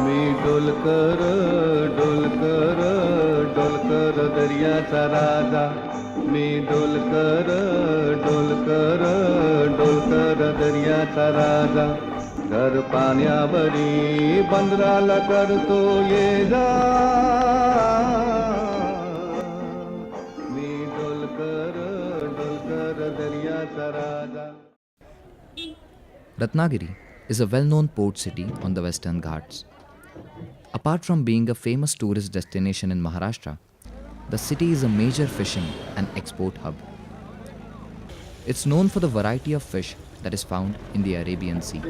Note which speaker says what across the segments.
Speaker 1: मी डोलकर डोलकर डोलकर दर्याचा राजा. मी डोलकर डोलकर डोलकर दर्याचा राजा. घर पाण्यावरी बंदराला करतो ये जा. मी डोलकर डोलकर दर्याचा राजा.
Speaker 2: Ratnagiri is a well-known port city on the Western Ghats. Apart from being a famous tourist destination in Maharashtra, the city is a major fishing and export hub. It's known for the variety of fish that is found in the Arabian Sea.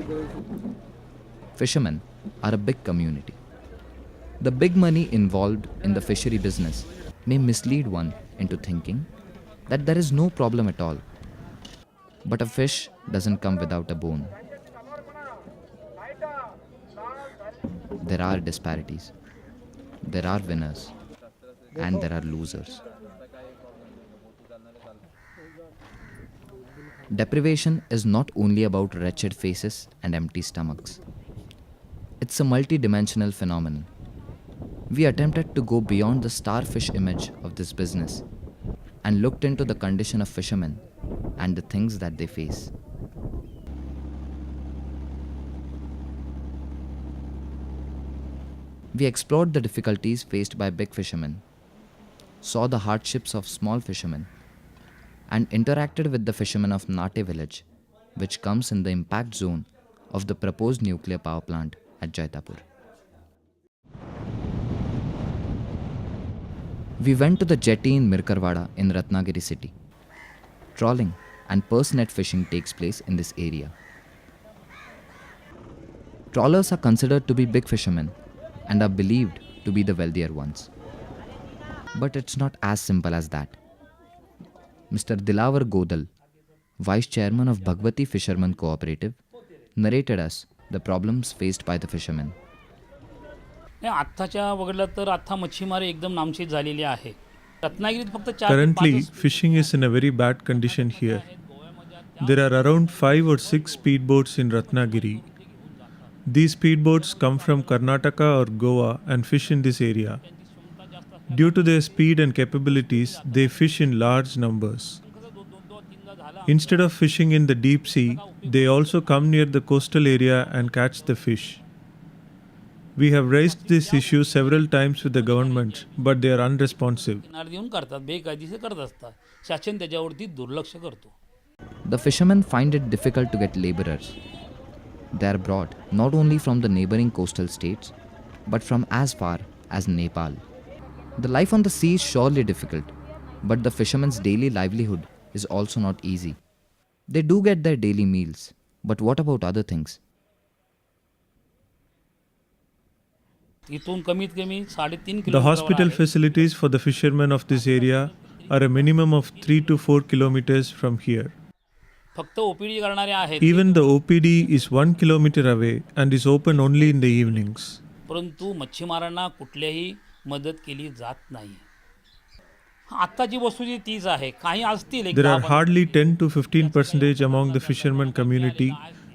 Speaker 2: Fishermen are a big community. The big money involved in the fishery business may mislead one into thinking that there is no problem at all. But a fish doesn't come without a bone. There are disparities. There are winners. And there are losers. Deprivation is not only about wretched faces and empty stomachs. It's a multi-dimensional phenomenon. We attempted to go beyond the starfish image of this business and looked into the condition of fishermen and the things that they face. We explored the difficulties faced by big fishermen, saw the hardships of small fishermen, and interacted with the fishermen of Nate village, which comes in the impact zone of the proposed nuclear power plant at Jaitapur. We went to the jetty in Mirkarwada in Ratnagiri city. Trawling and purse net fishing takes place in this area. Trawlers are considered to be big fishermen and are believed to be the wealthier ones. But it's not as simple as that. Mr. Dilawar Godal, Vice Chairman of Bhagwati Fishermen Cooperative, narrated us the problems faced by the fishermen.
Speaker 3: आत्ताच्या वगळलं तर आता मच्छीमारी एकदम नामशेष झालेली आहे. रत्नागिरीत फक्त 4
Speaker 4: Currently, fishing is in a very bad condition here. There are around 5 or 6 speedboats in Ratnagiri. These speedboats come from Karnataka or Goa and fish in this area. Due to their speed and capabilities, they fish in large numbers. Instead of fishing in the deep sea, they also come near the coastal area and catch the fish. We have raised this issue several times with the government, but they are unresponsive.
Speaker 3: किनार देऊन करतात, बेकायदेशीर करत असतात. शासन त्याच्यावरती दुर्लक्ष करतो.
Speaker 2: The fishermen find it difficult to get laborers. They are brought not only from the neighboring coastal states, but from as far as Nepal. The life on the sea is surely difficult, but the fishermen's daily livelihood is also not easy. They do get their daily meals, but what about other things?
Speaker 3: इथून कमीत कमी 3.5
Speaker 4: The
Speaker 3: kilometre
Speaker 4: hospital facilities for the fishermen of this area are a minimum of 3 to 4 kilometers from here.
Speaker 3: फक्त OPD करणारे आहेत.
Speaker 4: Even the OPD is 1 kilometer away and is open only in the evenings.
Speaker 3: परंतु मच्छीमारांना कुठल्याही मदत केली जात नाही. आत्ताची वस्तुस्थिती तीच आहे. काही असतील एक
Speaker 4: There are
Speaker 3: 10
Speaker 4: hardly 10 to 15% among the fishermen community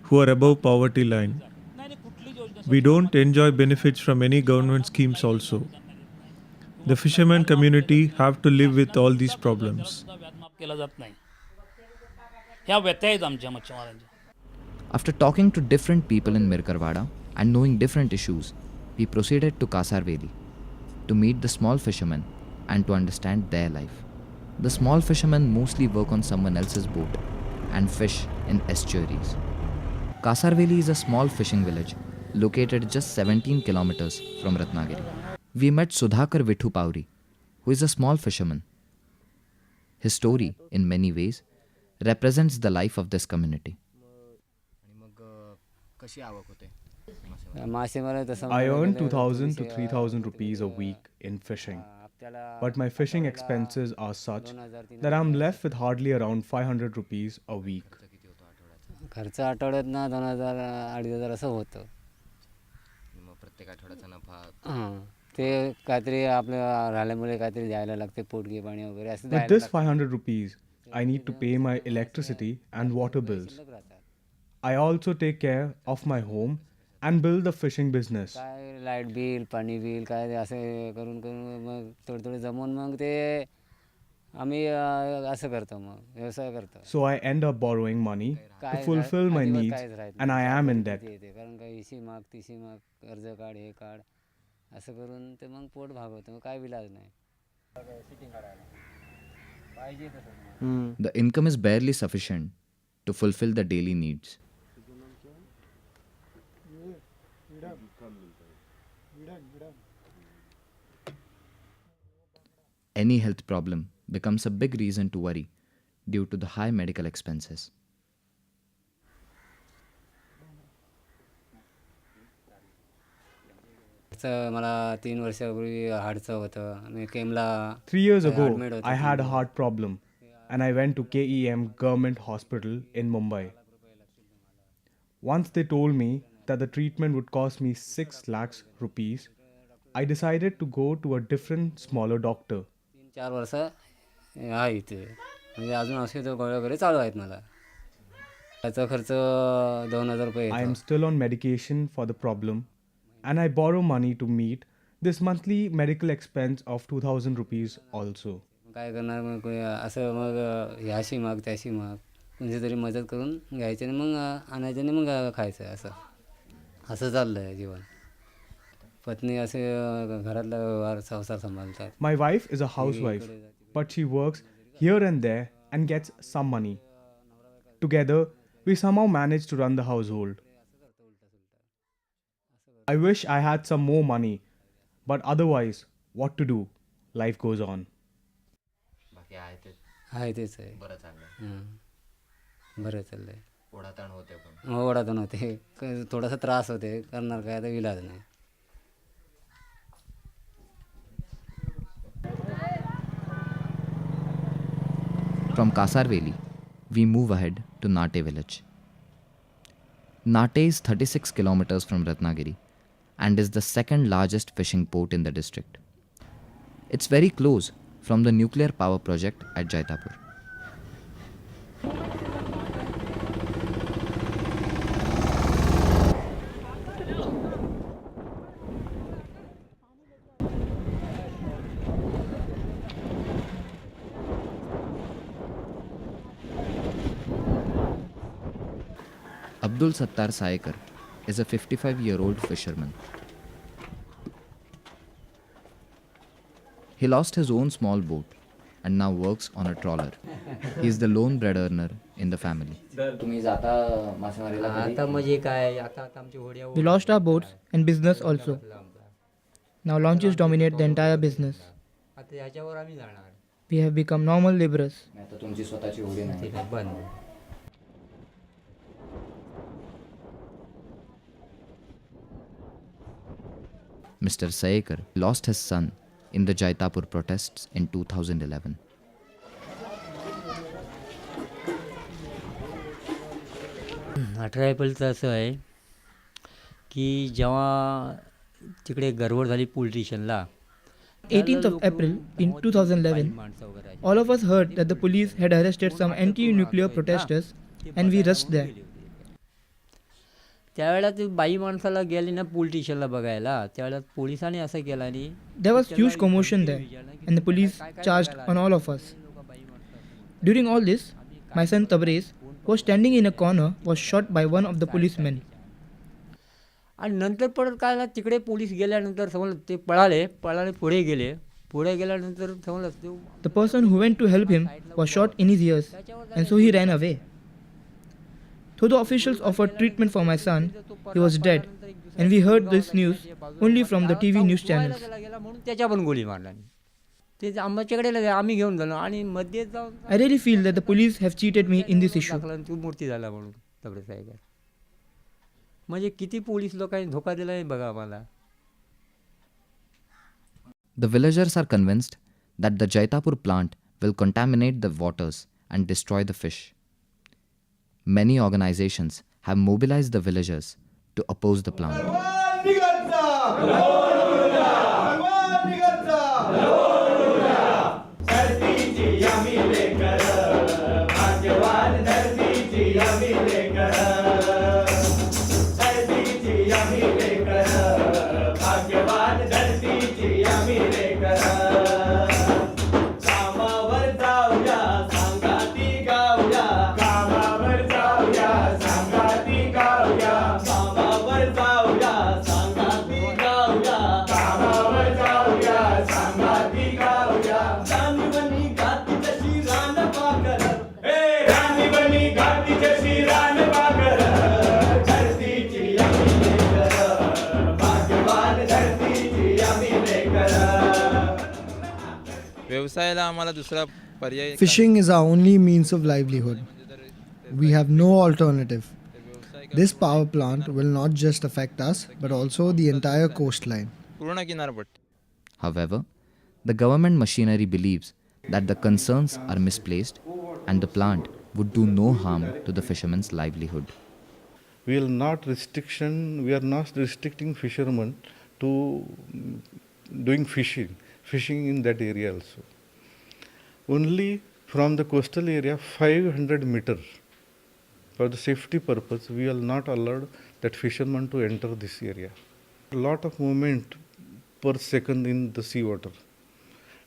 Speaker 4: who are above poverty line.
Speaker 3: नाही, कुठली योजना
Speaker 4: We don't enjoy benefits from any government schemes also. The fishermen community have to live with all these problems.
Speaker 3: सुद्धा व्याजमाप केला जात नाही. ह्या व्यथा आहेत आमच्या मच्छीमारांच्या.
Speaker 2: After talking to different people in Mirkarwada and knowing different issues, we proceeded to Kasarveli to meet the small fishermen and to understand their life. The small fishermen mostly work on someone else's boat and fish in estuaries. Kasarveli is a small fishing village located just 17 kilometers from Ratnagiri. We met Sudhakar Vithu Pauri, who is a small fisherman. His story, in many ways, represents the life of this community.
Speaker 5: I earn 2,000 to 3,000 rupees a week in fishing. But my fishing expenses are such that I'm left with hardly around 500 rupees a week.
Speaker 6: खर्च आठवड्यात ना 2,000-2,500 असं होतं.
Speaker 7: प्रत्येक आठवड्याचा नफा
Speaker 6: हां, ते काहीतरी आपल्या राहिल्यामुळे काहीतरी द्यायला लागते, पोटगी पाणी वगैरे असं
Speaker 5: With
Speaker 6: द्यायला
Speaker 5: this 500 rupees, I need to pay my electricity and water bills. I also take care of my home and build the fishing business.
Speaker 6: काय लाईट बिल पाणी बिल काय असे करून करून मग थोडं थोडं जमवून मग ते आम्ही असं करतो मग व्यवसाय करतो.
Speaker 5: So I end up borrowing money to
Speaker 6: काय
Speaker 5: fulfill my
Speaker 6: अजिबात
Speaker 5: needs,
Speaker 6: काहीच राहत
Speaker 5: and I
Speaker 6: नाही.
Speaker 5: am in
Speaker 6: किती
Speaker 5: debt.
Speaker 6: येते कारण काय इशी माग तिशी माग कर्ज काढ हे काढ असं करून ते मग पोट भागवतं. मग काय विलाज नाही. पाहिजे तसं.
Speaker 2: The income is barely sufficient to fulfill the daily needs. Any health problem becomes a big reason to worry due to the high medical expenses.
Speaker 6: मला 3 वर्षापूर्वी हार्टचं होतं. मी केमला
Speaker 5: 3 years ago,
Speaker 6: admit होतो
Speaker 5: I had a
Speaker 6: 3
Speaker 5: heart problem, and I went to KEM Government Hospital in Mumbai. Once they told me that the treatment would cost me 6 lakhs rupees, I decided to go to a different, smaller doctor.
Speaker 6: 3-4 वर्ष आहे इथे. म्हणजे अजून औषध गोळ्या वगैरे चालू आहेत मला. त्याचा खर्च 2,000 रुपये
Speaker 5: I
Speaker 6: येतो.
Speaker 5: am still on medication for the problem, and I borrow money to meet this monthly medical expense of 2,000 rupees also.
Speaker 6: काय करणार मग असं मग ह्याशी माग त्याशी माग कोणती तरी मदत करून घ्यायची आणि मग आणायचं आणि मग खायचं असं असं चाललं आहे जीवन. पत्नी असे घरातला व्यवहार संसार सांभाळतात.
Speaker 5: My wife is a housewife, but she works here and there and gets some money. Together, we somehow manage to run the household. I wish I had some more money, but otherwise, what to do? Life goes on.
Speaker 7: बाकी आहे ते
Speaker 6: आहे तेच आहे.
Speaker 7: बरं चाललं.
Speaker 6: बरं चाललं आहे.
Speaker 7: ओढाताण होते पण
Speaker 6: ओढातून होते थोडासा त्रास होते करणार काय आता विलाज नाही.
Speaker 2: From Kasarveli, we move ahead to Nate village. Nate is 36 kilometers from Ratnagiri and is the second largest fishing port in the district. It's very close from the nuclear power project at Jaitapur. Abdul Sattar Saekar is a 55-year-old fisherman. He lost his own small boat and now works on a trawler. He is the lone bread earner in the family.
Speaker 8: आता म्हणजे काय आता आमची होड्या
Speaker 9: We lost our boats and business also. Now launches dominate the entire business.
Speaker 8: आता याच्यावर आम्ही जाणार
Speaker 9: We have become normal laborers.
Speaker 8: ते काय बंद.
Speaker 2: Mr. Saekar lost his son in the Jaitapur protests in 2011.
Speaker 8: ट्रायबलचं असं आहे की जेव्हा तिकडे गडबड झाली पोलीस स्टेशनला
Speaker 9: 18th of April in 2011, all of us heard that the police had arrested some anti-nuclear protesters and we rushed there.
Speaker 8: त्यावेळेला ते बाई माणसाला गेले ना पोलीस स्टेशनला बघायला त्यावेळेला पोलिसांनी असं केलं आणि
Speaker 9: There was huge commotion there and the police charged on all of us. During all this, my son Tabriz, who was standing in a corner, was shot by one of the policemen.
Speaker 8: आणि नंतर परत काय ना तिकडे police गेल्यानंतर समजलं ते पळाले पुढे गेल्यानंतर समजलं ते
Speaker 9: The person who went to help him was shot in his ears and so he ran away. Though the officials offered treatment for my son, he was dead and we heard this news only from the TV news channels.
Speaker 8: म्हणून त्याच्या पण गोळी मारला ते आमच्याकडे आम्ही घेऊन झालो आणि मध्ये जाऊन
Speaker 9: I really feel that the police have cheated me in this issue.
Speaker 8: टाकला तू मूर्ती झाला म्हणून तगडे साहेब म्हणजे किती पोलीस लोकांनी धोका दिला आहे बघा आम्हाला.
Speaker 2: The villagers are convinced that the Jaitapur plant will contaminate the waters and destroy the fish. Many organizations have mobilized the villagers to oppose the plant.
Speaker 10: व्यवसायाला आम्हाला दुसरा पर्याय
Speaker 11: Fishing is our only means of livelihood. We have no alternative. This power plant will not just affect us but also the entire coastline.
Speaker 10: पूर्ण किनारपट्टी.
Speaker 2: However, the government machinery believes that the concerns are misplaced and the plant would do no harm to the fishermen's livelihood.
Speaker 1: We are not restricting fishermen to doing fishing in that area also. Only from the coastal area 500 meter, for the safety purpose, we are not allowed that fishermen to enter this area. A lot of movement per second in the sea water,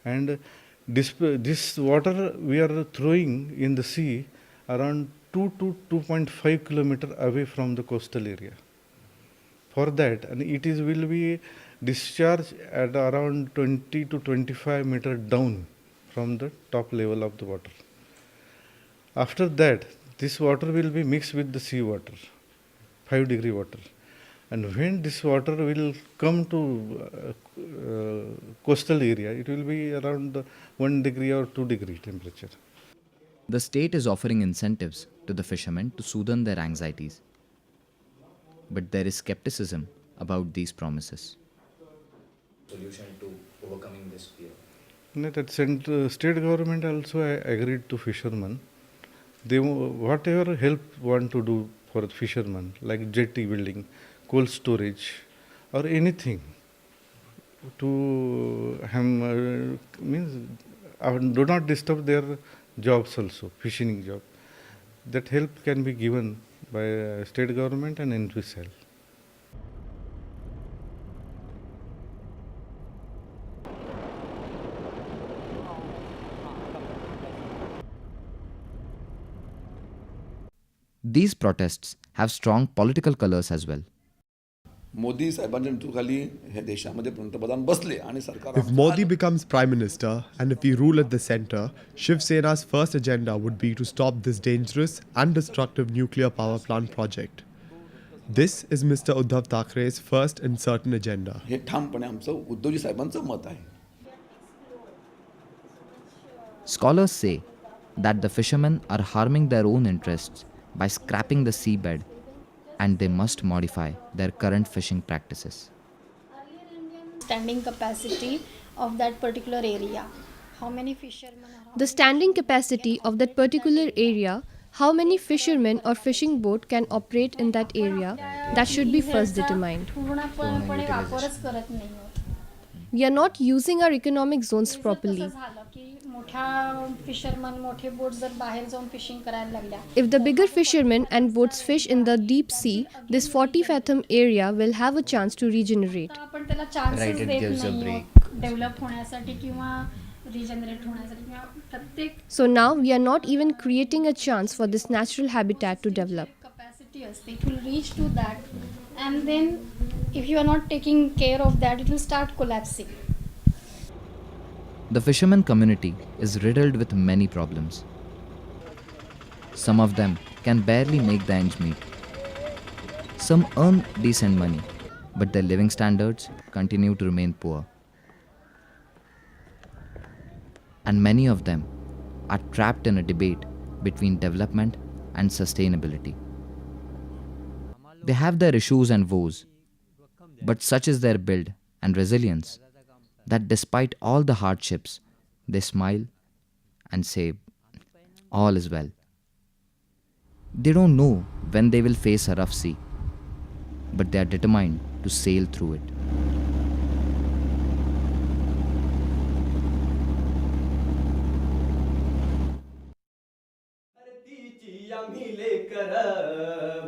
Speaker 1: and this water we are throwing in the sea around 2 to 2.5 kilometer away from the coastal area. For that, and it will be discharged at around 20 to 25 meter down from the top level of the water. After that, this water will be mixed with the sea water, 5-degree water. And when this water will come to coastal area, it will be around 1 degree or 2 degree temperature.
Speaker 2: The state is offering incentives to the fishermen to soothe their anxieties. But there is skepticism about these promises.
Speaker 7: Solution to overcoming this fear.
Speaker 1: That state government also agreed to fishermen. They whatever help want to do for fishermen, like jetty building, cold storage, or anything to do not disturb their jobs also, fishing job. That help can be given by state government and NPCL.
Speaker 2: These protests have strong political colors as well.
Speaker 12: Modi साहेबांच्या नेतृत्वाखाली हे देशामध्ये पंतप्रधान बसले आणि सरकार
Speaker 13: If Modi becomes Prime Minister and if we rule at the center, Shiv Sena's first agenda would be to stop this dangerous and destructive nuclear power plant project. This is Mr. Uddhav Thackeray's first and certain agenda.
Speaker 12: हे ठामपणे आमचं उद्धवजी साहेबांचं मत आहे.
Speaker 2: Scholars say that the fishermen are harming their own interests by scrapping the seabed, and they must modify their current fishing practices.
Speaker 14: Standing capacity of that particular area. How many fishermen are
Speaker 15: The standing capacity of that particular area, how many fishermen or fishing boat can operate in that area, that should be first determined.
Speaker 14: पूर्णपणे वापरच करत नाही आहोत.
Speaker 15: We are not using our economic zones properly.
Speaker 14: मोठ्या fisherman मोठे boat जर बाहेर जाऊन fishing करायला लागल्या.
Speaker 15: If the bigger fishermen and boats fish in the deep sea, this 40 fathom area will have a chance to regenerate.
Speaker 14: आपण त्याला chances देत नाही डेव्हलप होण्यासाठी किंवा रिजनरेट होण्यासाठी किंवा प्रत्येक.
Speaker 15: So now we are not even creating a chance for this natural habitat to develop.
Speaker 14: Capacity असते, it will reach to that, and then if you are not taking care of that, it will start collapsing.
Speaker 2: The fishermen community is riddled with many problems. Some of them can barely make the ends meet. Some earn decent money, but their living standards continue to remain poor. And many of them are trapped in a debate between development and sustainability. They have their issues and woes, but such is their build and resilience that despite all the hardships, they smile and say, all is well. They don't know when they will face a rough sea, but they are determined to sail through it.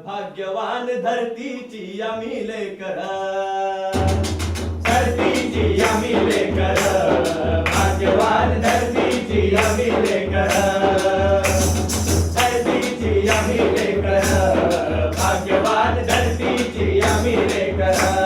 Speaker 16: भाग्यवान धरतीची आम्ही लेकर, धरतीची आम्ही लेकर, भाग्यवान धरतीची आम्ही लेकर, धरतीची आम्ही लेकर, भाग्यवान धरतीची आम्ही लेकर.